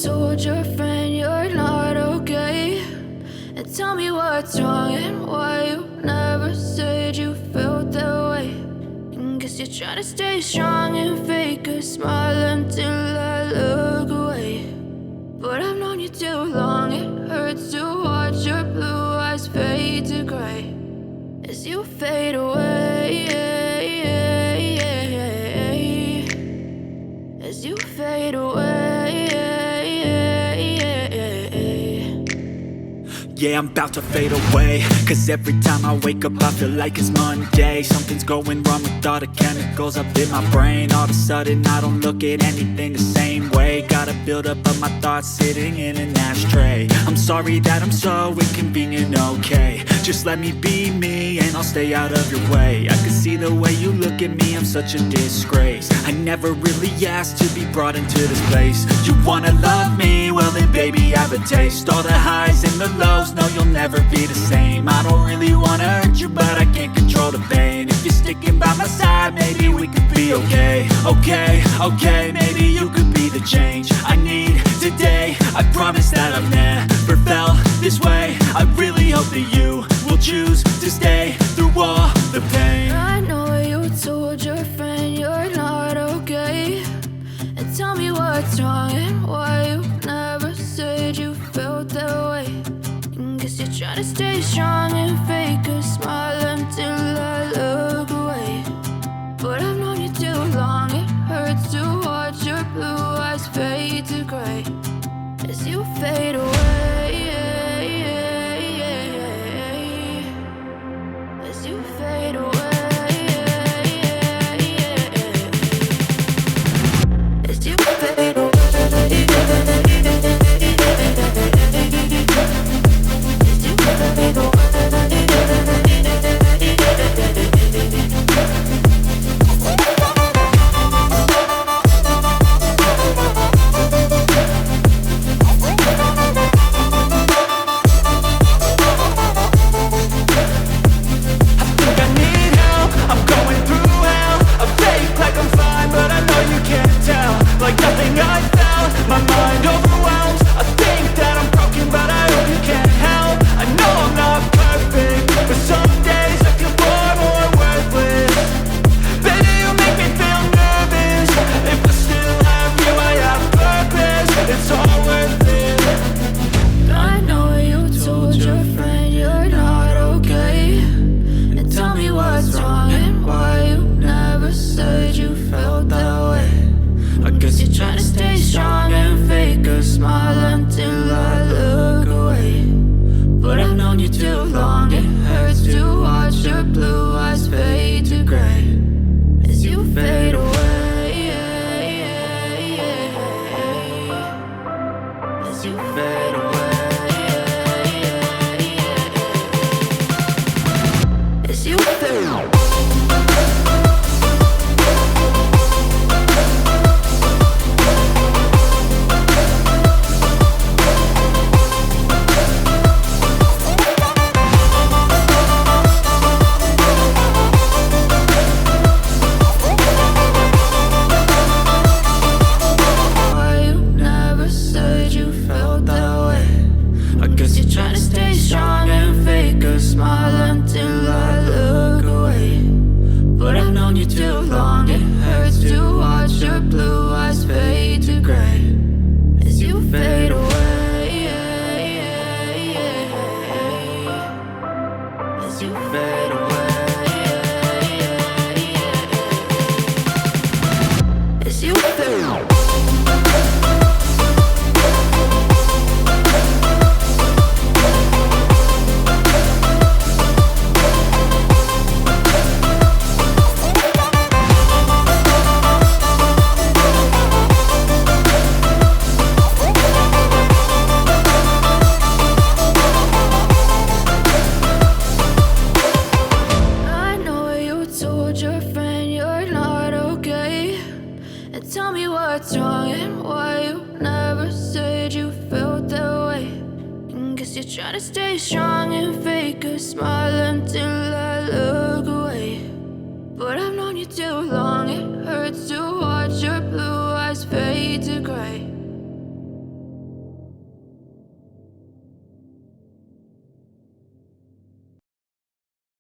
told your friend you're not okay. And tell me what's wrong and why you never said you felt that way. And guess you're trying to stay strong and fake a smile until I look away. But I've known you too long, it hurts to watch your blue eyes fade to gray as you fade away, as you fade away. Yeah, I'm about to fade away, cause every time I wake up I feel like it's Monday. Something's going wrong with all the chemicals up in my brain. All of a sudden I don't look at anything the same way. Got a buildup of my thoughts sitting in an ashtray. I'm sorry that I'm so inconvenient, okay. Just let me be me and I'll stay out of your way. I can see the way you look at me, I'm such a disgrace. I never really asked to be brought into this place. You wanna love me? Well then baby have a taste. All the highs and the lows, no you'll never be the same. I don't really wanna hurt you but I can't control the pain. If you're sticking by my side maybe we could be okay. Okay, maybe you could be the change I need today. I promise that I've never felt this way. I really hope that you will choose to stay through all the pain. I know you told your friend you're not okay. And tell me what's wrong and why you never said you felt that way. And guess you're trying to stay strong and fake a smile until I look away. But I've known you too long, it hurts to watch your blue eyes fade to gray as you fade away, as you fade away, as you fade away. Try to stay strong and fake a smile until I look away. But I've known you too long.